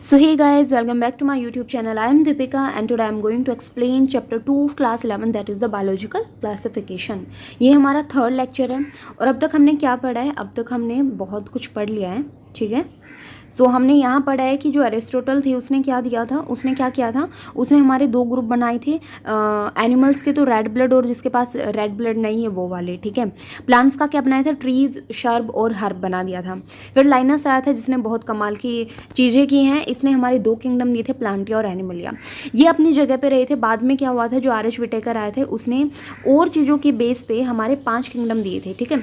So hey guys, welcome back to my YouTube channel. I am Deepika and today I am going to explain chapter 2 of class 11 that is the biological classification. ये हमारा third lecture है और अब तक हमने क्या पढ़ा है? अब तक हमने बहुत कुछ पढ़ लिया है, ठीक है। सो हमने यहाँ पढ़ा है कि जो एरिस्टोटल थे उसने क्या दिया था, उसने क्या किया था, उसने हमारे दो ग्रुप बनाए थे एनिमल्स के, तो रेड ब्लड और जिसके पास रेड ब्लड नहीं है वो वाले, ठीक है। प्लांट्स का क्या बनाया था, ट्रीज, शर्ब और हर्ब बना दिया था। फिर लाइनस आया था जिसने बहुत कमाल की चीज़ें की हैं, इसने हमारे दो किंगडम दिए थे, प्लांटिया और एनिमलिया। ये अपनी जगह पे रहे थे। बाद में क्या हुआ था, जो आर एच विटेकर आए थे उसने और चीज़ों के बेस पे हमारे 5 किंगडम दिए थे, ठीक है।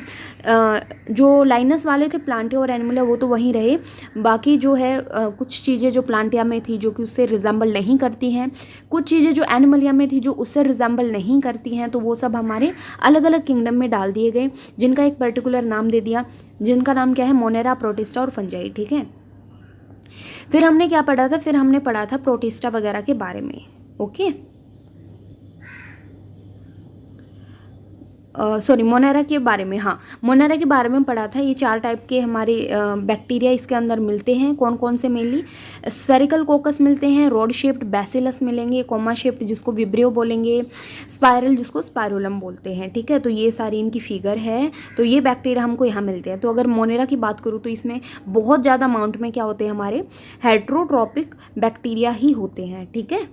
जो लाइनस वाले थे प्लांटिया और एनिमलिया वो तो वहीं रहे, बाकी जो है कुछ चीज़ें जो प्लांटिया में थी जो कि उससे रिजेंबल नहीं करती हैं, कुछ चीज़ें जो एनिमलिया में थी जो उससे रिजेंबल नहीं करती हैं, तो वो सब हमारे अलग अलग किंगडम में डाल दिए गए, जिनका एक पर्टिकुलर नाम दे दिया, जिनका नाम क्या है, मोनेरा, प्रोटिस्टा और फंजाई, ठीक है। फिर हमने क्या पढ़ा था, फिर हमने पढ़ा था प्रोटिस्टा वगैरह के बारे में, ओके। सॉरी, मोनेरा के बारे में, हाँ मोनेरा के बारे में पढ़ा था। ये 4 टाइप के हमारे बैक्टीरिया इसके अंदर मिलते हैं। कौन कौन से? मेनली स्फेरिकल कोकस मिलते हैं, रोड शेप्ड बैसिलस मिलेंगे, कोमा शेप्ड जिसको विब्रियो बोलेंगे, स्पायरल जिसको स्पायरोलम बोलते हैं, ठीक है। तो ये सारी इनकी फिगर है। तो ये बैक्टीरिया हमको यहाँ मिलते हैं। तो अगर मोनेरा की बात करूँ तो इसमें बहुत ज़्यादा अमाउंट में क्या होते हैं, हमारे हेट्रोट्रॉपिक बैक्टीरिया ही होते हैं, ठीक है,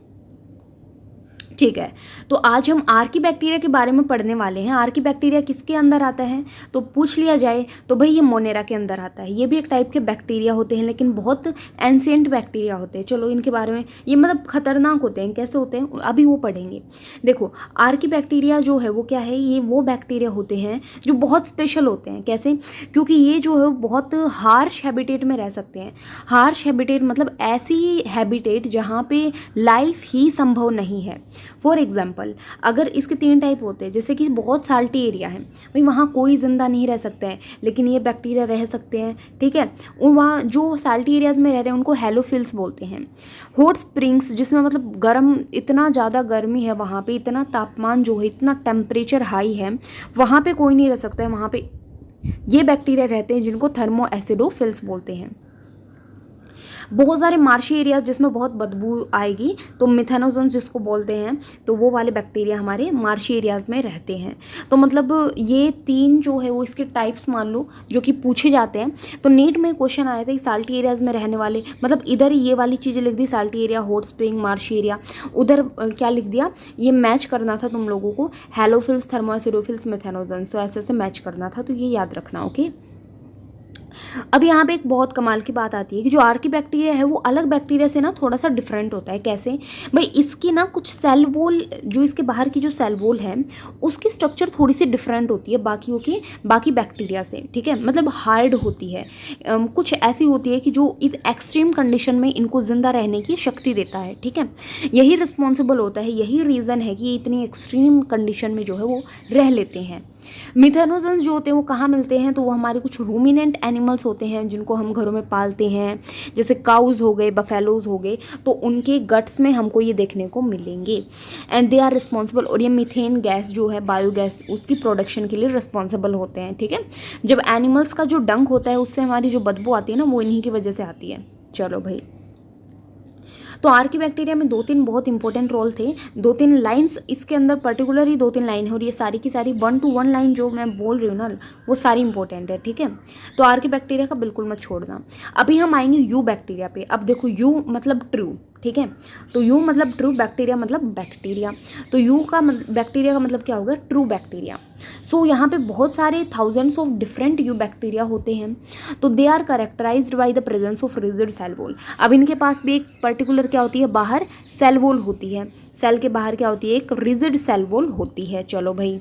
ठीक है। तो आज हम आर्की बैक्टीरिया के बारे में पढ़ने वाले हैं। आर्की बैक्टीरिया किसके अंदर आता है, तो पूछ लिया जाए तो भाई ये मोनेरा के अंदर आता है। ये भी एक टाइप के बैक्टीरिया होते हैं, लेकिन बहुत एंशिएंट बैक्टीरिया होते हैं। चलो इनके बारे में, ये मतलब खतरनाक होते हैं, कैसे होते हैं अभी वो पढ़ेंगे। देखो आर्की बैक्टीरिया जो है वो क्या है, ये वो बैक्टीरिया होते हैं जो बहुत स्पेशल होते हैं। कैसे? क्योंकि ये जो है बहुत हार्श हैबिटेट में रह सकते हैं। हार्श हैबिटेट मतलब ऐसी हैबिटेट जहाँ पे लाइफ ही संभव नहीं है। फॉर एग्जाम्पल, अगर इसके 3 टाइप होते हैं, जैसे कि बहुत साल्टी एरिया है, भाई वहाँ कोई ज़िंदा नहीं रह सकता है, लेकिन ये बैक्टीरिया रह सकते हैं, ठीक है। और वहाँ जो साल्टी एरियाज़ में रह रहे हैं उनको हेलोफिल्स बोलते हैं। हॉट स्प्रिंग्स जिसमें मतलब गर्म, इतना ज़्यादा गर्मी है वहाँ पे, इतना तापमान जो है, इतना टेम्परेचर हाई है, वहाँ पे कोई नहीं रह सकता है, वहाँ पे ये बैक्टीरिया रहते हैं जिनको थर्मो एसिडोफिल्स बोलते हैं। बहुत सारे मार्शी एरियाज जिसमें बहुत बदबू आएगी, तो मिथेनोजन्स जिसको बोलते हैं, तो वो वाले बैक्टीरिया हमारे मार्शी एरियाज में रहते हैं। तो मतलब ये 3 जो है वो इसके टाइप्स मान लो जो कि पूछे जाते हैं। तो नीट में क्वेश्चन आया था कि साल्टी एरियाज में रहने वाले, मतलब इधर ये वाली चीज़ें लिख दी, salty area, hot spring, marshy area, उधर क्या लिख दिया, ये मैच करना था तुम लोगों को, हेलोफिल्स, थर्मोएसिडोफिल्स, मिथेनोजन्स, तो ऐसे ऐसे मैच करना था, तो ये याद रखना, ओके। अब यहाँ पे एक बहुत कमाल की बात आती है कि जो आर्की बैक्टीरिया है वो अलग बैक्टीरिया से ना थोड़ा सा डिफरेंट होता है। कैसे? भाई इसकी ना कुछ सेल वॉल, जो इसके बाहर की जो सेल वॉल है उसकी स्ट्रक्चर थोड़ी सी डिफरेंट होती है बाकी बैक्टीरिया से, ठीक है। मतलब हार्ड होती है, कुछ ऐसी होती है कि जो इस एक्सट्रीम कंडीशन में इनको जिंदा रहने की शक्ति देता है, ठीक है। यही रिस्पॉन्सिबल होता है, यही रीज़न है कि ये इतनी एक्सट्रीम कंडीशन में जो है वो रह लेते हैं। मिथेनोजन्स जो होते हैं वो कहाँ मिलते हैं, तो वो हमारे कुछ रूमिनेंट एनिमल्स होते हैं जिनको हम घरों में पालते हैं, जैसे काउज हो गए, बफेलोज हो गए, तो उनके गट्स में हमको ये देखने को मिलेंगे। एंड दे आर रिस्पॉन्सिबल, और ये मीथेन गैस जो है, बायोगैस, उसकी प्रोडक्शन के लिए रिस्पॉन्सिबल होते हैं, ठीक है। जब एनिमल्स का जो डंक होता है उससे हमारी जो बदबू आती है ना, वो इन्हीं की वजह से आती है। चलो भाई, तो आर्की बैक्टीरिया में 2-3 बहुत इंपॉर्टेंट रोल थे। 2-3 लाइन्स इसके अंदर पर्टिकुलर ही 2-3 लाइन है, और ये सारी की सारी 1 to 1 लाइन जो मैं बोल रही हूँ ना, वो सारी इंपॉर्टेंट है, ठीक है। तो आर्की बैक्टीरिया का बिल्कुल मत छोड़ना। अभी हम आएंगे यू बैक्टीरिया पे। अब देखो, यू मतलब ट्रू, ठीक है। तो यू मतलब ट्रू, बैक्टीरिया मतलब बैक्टीरिया, तो यू का बैक्टीरिया का मतलब क्या होगा, ट्रू बैक्टीरिया। सो यहाँ पे बहुत सारे thousands of different you bacteria होते हैं। तो they are characterised by the presence of rigid cell wall. अब इनके पास भी एक पर्टिकुलर क्या होती है, बाहर सेल वॉल होती है। सेल के बाहर क्या होती है, एक रिजिड सेल वॉल होती है। चलो भाई,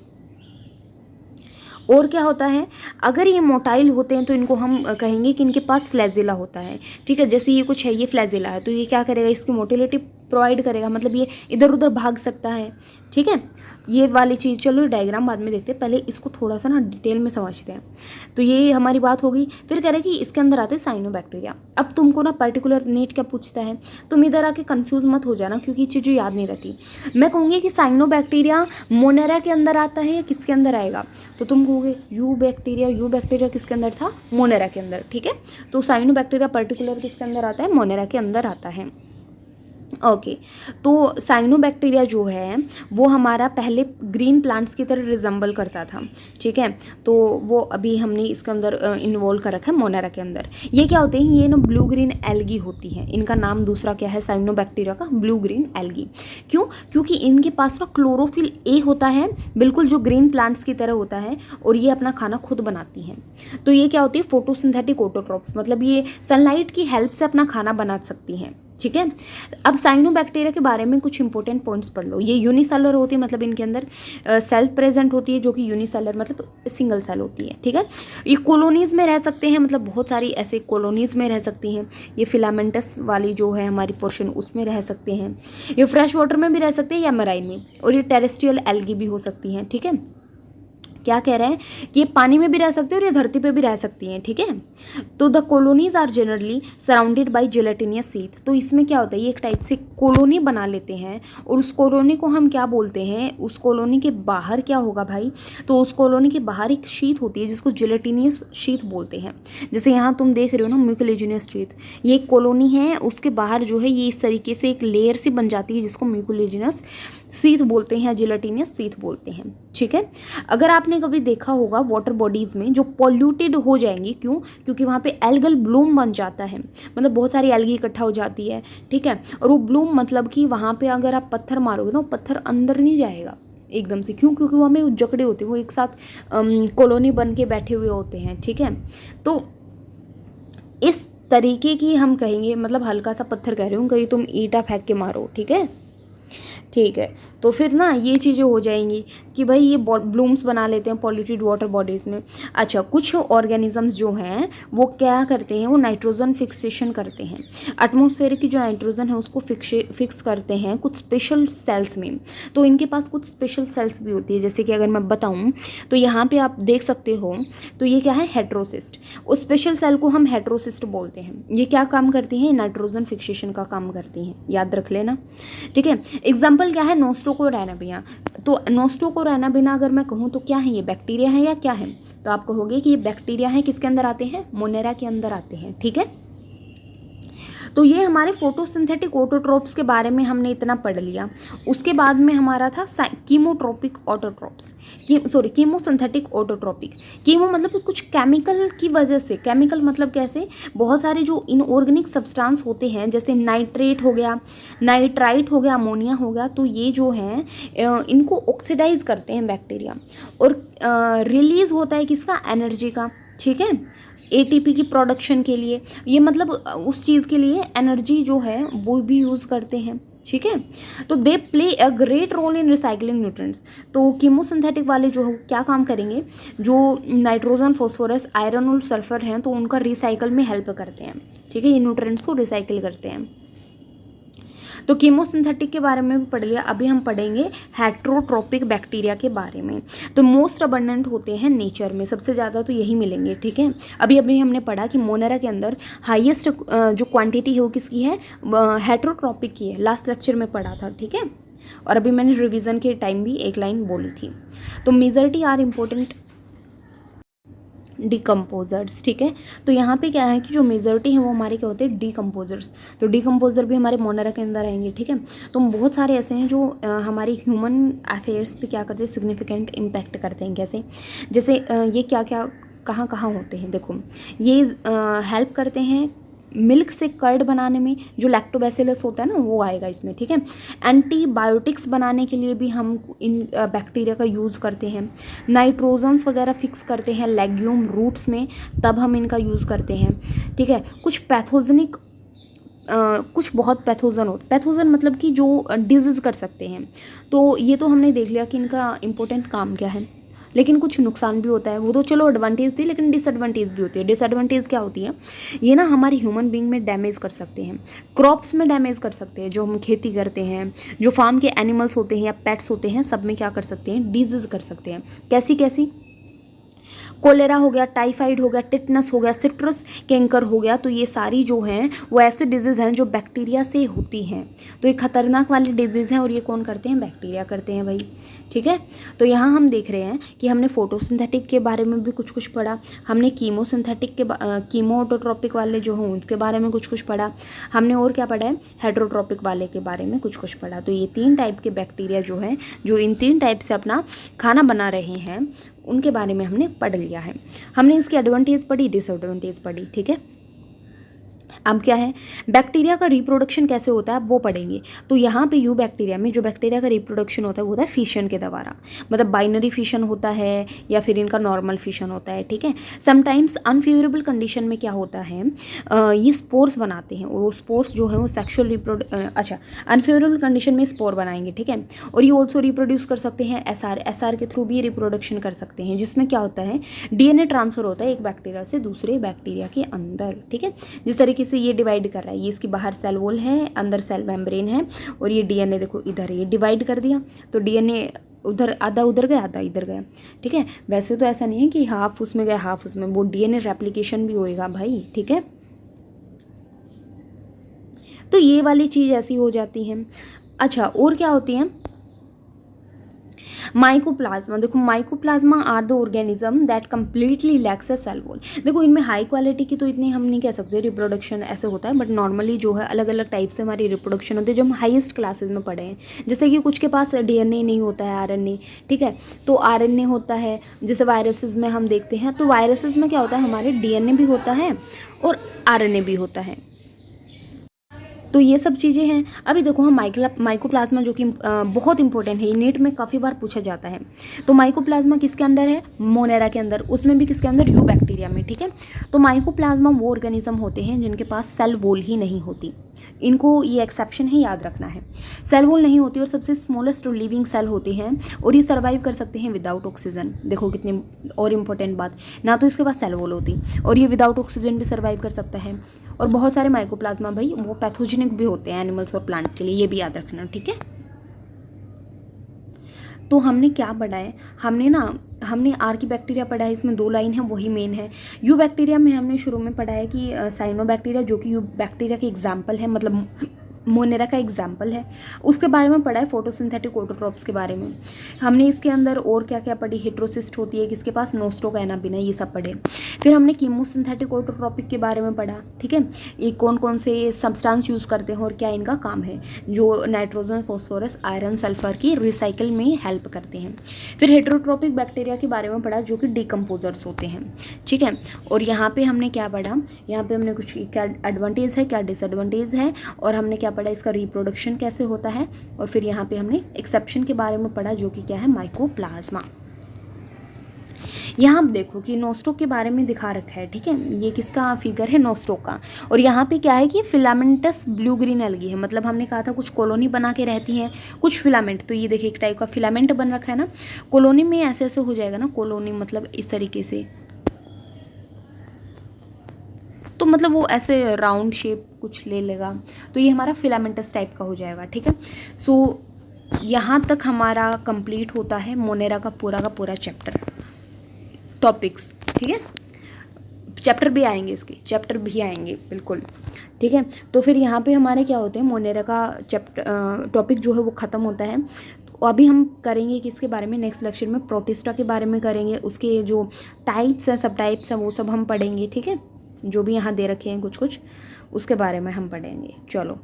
और क्या होता है, अगर ये मोटाइल होते हैं तो इनको हम कहेंगे कि इनके पास फ्लैजिला होता है, ठीक है। जैसे ये कुछ है, ये फ्लैजिला है, तो ये क्या करेगा, इसकी मोटिलिटी प्रोवाइड करेगा, मतलब ये इधर उधर भाग सकता है, ठीक है, ये वाली चीज़। चलो डायग्राम बाद में देखते हैं, पहले इसको थोड़ा सा ना डिटेल में समझते हैं। तो ये हमारी बात होगी। फिर कह रहे हैं कि इसके अंदर आते हैं साइनोबैक्टीरिया। अब तुमको ना पर्टिकुलर नीट क्या पूछता है, तुम इधर आके कंफ्यूज मत हो जाना, क्योंकि ये चीज़ें याद नहीं रहती। मैं कहूँगी कि साइनोबैक्टीरिया मोनेरा के अंदर आता है या किसके अंदर आएगा, तो तुम कहोगे यू बैक्टीरिया किसके अंदर था, मोनेरा के अंदर, ठीक है। तो साइनोबैक्टीरिया पर्टिकुलर किसके अंदर आता है, मोनेरा के अंदर आता है। ओके तो साइनोबैक्टीरिया जो है वो हमारा पहले ग्रीन प्लांट्स की तरह रिजेंबल करता था, ठीक है। तो वो अभी हमने इसके अंदर इन्वॉल्व कर रखा है मोनेरा के अंदर। ये क्या होते हैं, ये ना ब्लू ग्रीन एल्गी होती है, इनका नाम दूसरा क्या है साइनोबैक्टीरिया का, ब्लू ग्रीन एल्गी। क्यों, क्योंकि इनके पास ना क्लोरोफिल ए होता है, बिल्कुल जो ग्रीन प्लांट्स की तरह होता है, और ये अपना खाना खुद बनाती हैं। तो ये क्या होती है, फोटोसिंथेटिक ऑटोट्रॉप्स, मतलब ये सनलाइट की हेल्प से अपना खाना बना सकती हैं, ठीक है। अब साइनोबैक्टीरिया के बारे में कुछ इंपॉर्टेंट पॉइंट्स पढ़ लो। ये यूनिसेलर होती है, मतलब इनके अंदर सेल प्रेजेंट होती है, जो कि यूनिसेलर मतलब सिंगल सेल होती है, ठीक है। ये कॉलोनीज में रह सकते हैं, मतलब बहुत सारी ऐसे कॉलोनीज में रह सकती हैं। ये फिलामेंटस वाली जो है हमारी पोर्शन उसमें रह सकते हैं, ये फ्रेश वाटर में भी रह सकते हैं या मराइन में, और ये टेरेस्ट्रियल एल्गी भी हो सकती हैं, ठीक है। क्या कह रहे हैं कि ये पानी में भी रह सकते हैं और ये धरती पे भी रह सकती हैं, ठीक है। तो the colonies are generally surrounded by gelatinous sheath. तो इसमें क्या होता है, ये एक टाइप से कॉलोनी बना लेते हैं, और उस कॉलोनी को हम क्या बोलते हैं, उस कॉलोनी के बाहर क्या होगा भाई, तो उस कॉलोनी के बाहर एक शीथ होती है जिसको जेलेटिनियस शीथ बोलते हैं। जैसे यहाँ तुम देख रहे हो ना म्यूकोलेजिनियस शीथ, ये एक कॉलोनी है, उसके बाहर जो है ये इस तरीके से एक लेयर सी बन जाती है जिसको म्यूकोलेजिनस शीथ बोलते हैं, जेलेटिनियस शीथ बोलते हैं, ठीक है। अगर आपने कभी देखा होगा वाटर बॉडीज में जो पॉल्यूटेड हो जाएंगी, क्यों, क्योंकि वहाँ पे एल्गल ब्लूम बन जाता है, मतलब बहुत सारी एल्गी इकट्ठा हो जाती है, ठीक है। और वो ब्लूम मतलब कि वहाँ पे अगर आप पत्थर मारोगे ना, वो पत्थर अंदर नहीं जाएगा एकदम से, क्यों, क्योंकि वहाँ में जकड़े होते हैं, वो एक साथ कॉलोनी बन के बैठे हुए होते हैं, ठीक है। तो इस तरीके की हम कहेंगे, मतलब हल्का सा पत्थर कह रही हूँ, कहीं तुम ईंटा फेंक के मारो, ठीक है, ठीक है। तो फिर ना ये चीज़ें हो जाएंगी कि भाई ये ब्लूम्स बना लेते हैं पॉल्यूटेड वाटर बॉडीज़ में। अच्छा, कुछ ऑर्गेनिजम्स जो हैं वो क्या करते हैं, वो नाइट्रोजन फिक्सेशन करते हैं, एटमॉस्फेयर की जो नाइट्रोजन है उसको फिक्स करते हैं कुछ स्पेशल सेल्स में। तो इनके पास कुछ स्पेशल सेल्स भी होती है, जैसे कि अगर मैं बताऊँ तो यहाँ पर आप देख सकते हो, तो ये क्या है, हेट्रोसिस्ट। उस स्पेशल सेल को हम हेट्रोसिस्ट बोलते हैं। ये क्या काम करती हैं, नाइट्रोजन फिक्सेशन का काम करती हैं, याद रख लेना, ठीक है। एग्जाम्पल क्या है, नोस्ट्रोकोरैनाबिया। तो नोस्ट्रोकोरैनाबिया अगर मैं कहूँ तो क्या है, ये बैक्टीरिया है या क्या है, तो आप कहोगे कि ये बैक्टीरिया है, किसके अंदर आते हैं, मोनेरा के अंदर आते हैं, ठीक है। तो ये हमारे फोटोसिंथेटिक ऑटोट्रोप्स के बारे में हमने इतना पढ़ लिया। उसके बाद में हमारा था कीमोट्रोपिक ऑटोट्रोप्स, कीमोसिंथेटिक ऑटोट्रोपिक। कीमो मतलब कुछ केमिकल की वजह से, केमिकल मतलब कैसे, बहुत सारे जो इनऑर्गेनिक सब्सटेंस होते हैं, जैसे नाइट्रेट हो गया, नाइट्राइट हो गया, अमोनिया हो गया, तो ये जो हैं इनको ऑक्सीडाइज करते हैं बैक्टीरिया, और रिलीज होता है किसका, एनर्जी का, ठीक है, एटीपी की प्रोडक्शन के लिए। ये मतलब उस चीज़ के लिए एनर्जी जो है वो भी यूज़ करते हैं, ठीक है। तो they play a great role in recycling nutrients. तो कीमोसिंथेटिक वाले जो क्या काम करेंगे, जो नाइट्रोजन, फॉस्फोरस, आयरन और सल्फर हैं, तो उनका रिसाइकल में हेल्प करते हैं, ठीक है, ये न्यूट्रिएंट्स को रिसाइकिल करते हैं। तो कीमोसिंथेटिक के बारे में भी पढ़ लिया। अभी हम पढ़ेंगे हेट्रोट्रोपिक बैक्टीरिया के बारे में। तो मोस्ट अबंडेंट होते हैं नेचर में, सबसे ज़्यादा तो यही मिलेंगे, ठीक है। अभी अभी हमने पढ़ा कि मोनेरा के अंदर हाईएस्ट जो क्वांटिटी है वो किसकी है, हेट्रोट्रोपिक की है, लास्ट लेक्चर में पढ़ा था, ठीक है। और अभी मैंने रिविज़न के टाइम भी एक लाइन बोली थी। तो मेजॉरिटी आर इम्पोर्टेंट डिकम्पोजर्स, ठीक है। तो यहाँ पे क्या है कि जो मेजॉरिटी है वो हमारे क्या होते हैं, डिकम्पोजर्स। तो डिकम्पोजर भी हमारे मोनेरा के अंदर आएंगे, ठीक है। तो बहुत सारे ऐसे हैं जो हमारे ह्यूमन अफेयर्स पे क्या करते हैं, सिग्निफिकेंट इम्पैक्ट करते हैं। कैसे, जैसे ये क्या क्या कहाँ कहाँ होते हैं, देखो ये हेल्प करते हैं मिल्क से कर्ड बनाने में, जो लैक्टोबैसिलस होता है ना वो आएगा इसमें, ठीक है। एंटीबायोटिक्स बनाने के लिए भी हम इन बैक्टीरिया का यूज़ करते हैं। नाइट्रोजन्स वगैरह फिक्स करते हैं लेग्यूम रूट्स में, तब हम इनका यूज़ करते हैं, ठीक है। कुछ पैथोजेनिक कुछ बहुत पैथोजन मतलब कि जो डिजीज़ कर सकते हैं। तो ये तो हमने देख लिया कि इनका इम्पोर्टेंट काम क्या है। लेकिन कुछ नुकसान भी होता है। वो तो चलो एडवांटेज थी, लेकिन डिसएडवांटेज भी होती है। डिसएडवांटेज क्या होती है, ये ना हमारे ह्यूमन बीइंग में डैमेज कर सकते हैं, क्रॉप्स में डैमेज कर सकते हैं, जो हम खेती करते हैं, जो फार्म के एनिमल्स होते हैं या पेट्स होते हैं, सब में क्या कर सकते हैं, डिजीज कर सकते हैं। कैसी कैसी, कोलेरा हो गया, टाइफाइड हो गया, टिटनस हो गया, सिट्रस कैंकर हो गया। तो ये सारी जो हैं वो ऐसे डिजीज़ हैं जो बैक्टीरिया से होती हैं। तो ये खतरनाक वाली डिजीज़ हैं और ये कौन करते हैं, बैक्टीरिया करते हैं भाई। ठीक है, तो यहाँ हम देख रहे हैं कि हमने फोटोसिंथेटिक के बारे में भी कुछ कुछ पढ़ा, हमने कीमोसिंथेटिक के कीमोऑटोट्रोपिक वाले जो हों उनके बारे में कुछ कुछ पढ़ा, हमने और क्या पढ़ा है, हेट्रोट्रोपिक वाले के बारे में कुछ कुछ पढ़ा। तो ये 3 टाइप के बैक्टीरिया जो हैं, जो इन 3 टाइप से अपना खाना बना रहे हैं, उनके बारे में हमने पढ़ लिया है। हमने इसकी एडवांटेज पढ़ी, डिसएडवांटेज पढ़ी। ठीक है, अब क्या है, बैक्टीरिया का रिप्रोडक्शन कैसे होता है वो पढ़ेंगे। तो यहाँ पे यू बैक्टीरिया में जो बैक्टीरिया का रिप्रोडक्शन होता है वो होता है फिशन के द्वारा, मतलब बाइनरी फिशन होता है या फिर इनका नॉर्मल फिशन होता है। ठीक है, समटाइम्स अनफेवरेबल कंडीशन में क्या होता है, ये स्पोर्स बनाते हैं और वो स्पोर्स जो है वो सेक्शुअल अनफेवरेबल कंडीशन में स्पोर बनाएंगे। ठीक है, और ये ऑल्सो रिप्रोड्यूस कर सकते हैं एसआर के थ्रू भी रिप्रोडक्शन कर सकते हैं, जिसमें क्या होता है, डीएनए ट्रांसफर होता है एक बैक्टीरिया से दूसरे बैक्टीरिया के अंदर। ठीक है, जिस तरीके से ये डिवाइड कर रहा है, ये इसकी बाहर सेल वॉल है, अंदर सेल मेम्ब्रेन है, और ये डीएनए देखो इधर है, ये डिवाइड कर दिया तो डीएनए उधर आधा उधर गया आधा इधर गया। ठीक है, वैसे तो ऐसा नहीं है कि हाफ उसमें गया हाफ उसमें, वो डीएनए रेप्लिकेशन भी होएगा भाई। ठीक है, तो ये वाली चीज़ ऐसी हो जाती है। अच्छा, और क्या होती है, माइकोप्लाज्मा। देखो, mycoplasma are the organism that completely lacks a cell wall. देखो, इनमें हाई क्वालिटी की तो इतनी हम नहीं कह सकते रिप्रोडक्शन ऐसे होता है, बट नॉर्मली जो है अलग अलग टाइप से हमारी रिप्रोडक्शन होती है, जो हम हाईएस्ट क्लासेस में पढ़े हैं। जैसे कि कुछ के पास डीएनए नहीं होता है, आरएनए। ठीक है, तो आरएनए होता है, जैसे वायरसेस में हम देखते हैं, तो वायरसेस में क्या होता है, हमारे डीएनए भी होता है और आरएनए भी होता है। तो ये सब चीज़ें हैं। अभी देखो, हम माइकोप्लाज्मा जो कि बहुत इंपॉर्टेंट है, नीट में काफ़ी बार पूछा जाता है। तो माइकोप्लाज्मा किसके अंदर है, मोनेरा के अंदर, उसमें भी किसके अंदर, यू बैक्टीरिया में। ठीक है, तो माइकोप्लाज्मा वो ऑर्गेनिज्म होते हैं जिनके पास सेल वॉल ही नहीं होती। इनको ये एक्सेप्शन है, याद रखना है। सेल वॉल नहीं होती और सबसे स्मॉलेस्ट लिविंग सेल होते हैं और ये सर्वाइव कर सकते हैं विदाउट ऑक्सीजन। देखो कितनी और इम्पोर्टेंट बात, ना तो इसके पास सेल वॉल होती और ये विदाउट ऑक्सीजन भी सर्वाइव कर सकता है। और बहुत सारे माइकोप्लाज्मा भाई वो पैथोजेनिक भी होते हैं एनिमल्स और प्लांट्स के लिए, ये भी याद रखना। ठीक है, तो हमने क्या पढ़ा है, हमने आर की बैक्टीरिया पढ़ा है, इसमें 2 लाइन है, वही मेन है। यू बैक्टीरिया में हमने शुरू में पढ़ा है कि साइनोबैक्टीरिया, जो कि यू बैक्टीरिया के एग्जाम्पल है, मतलब मोनेरा का एग्जाम्पल है, उसके बारे में पढ़ा है। फोटोसिंथेटिक ऑटोट्रोप्स के बारे में हमने इसके अंदर और क्या क्या पढ़ी, हेट्रोसिस्ट होती है किसके पास, नोस्ट्रोकैना बिना, ये सब पढ़े। फिर हमने कीमोसिंथेटिक ऑटोट्रोपिक के बारे में पढ़ा। ठीक है, ये कौन कौन से सब्सटेंस यूज़ करते हैं और क्या इनका काम है, जो नाइट्रोजन, फॉस्फोरस, आयरन, सल्फर की रिसाइकिल में हेल्प करते हैं। फिर हेट्रोट्रोपिक बैक्टीरिया के बारे में पढ़ा, जो कि डिकम्पोजर्स होते हैं। ठीक है, और यहाँ पे हमने क्या पढ़ा, यहाँ पे हमने कुछ क्या एडवांटेज है, क्या डिसएडवांटेज है, और हमने क्या पढ़ा, इसका रिप्रोडक्शन कैसे होता है। और फिर यहाँ पे हमने एक्सेप्शन के बारे में पढ़ा, जो कि क्या है, माइकोप्लाज्मा। यहाँ आप देखो कि नोस्ट्रोक के बारे में दिखा रखा है। ठीक है, ये किसका फिगर है, नोस्ट्रोक का। और यहाँ पे क्या है कि फिलामेंटस ब्लू ग्रीन एल्गी है, मतलब हमने कहा था कुछ कॉलोनी बना के रहती हैं, कुछ फिलामेंट। तो ये देखिए एक टाइप का फिलामेंट बन रखा है ना, कॉलोनी में ऐसे ऐसे हो जाएगा ना, कॉलोनी मतलब इस तरीके से, तो मतलब वो ऐसे राउंड शेप कुछ ले लेगा, तो ये हमारा फिलामेंटस टाइप का हो जाएगा। ठीक है, सो यहाँ तक हमारा कंप्लीट होता है मोनेरा का पूरा चैप्टर, टॉपिक्स। ठीक है, चैप्टर भी आएंगे, इसके चैप्टर भी आएंगे बिल्कुल। ठीक है, तो फिर यहाँ पे हमारे क्या होते हैं, मोनेरा का चैप्टर टॉपिक जो है वो ख़त्म होता है। तो अभी हम करेंगे किसके बारे में, नेक्स्ट लेक्चर में प्रोटिस्टा के बारे में करेंगे, उसके जो टाइप्स हैं, सब टाइप्स हैं, वो सब हम पढ़ेंगे। ठीक है, जो भी यहाँ दे रखे हैं कुछ कुछ, उसके बारे में हम पढ़ेंगे। चलो,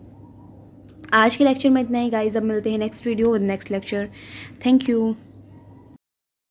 आज के लेक्चर में इतना ही गाइस, अब मिलते हैं next video with next lecture. Thank you.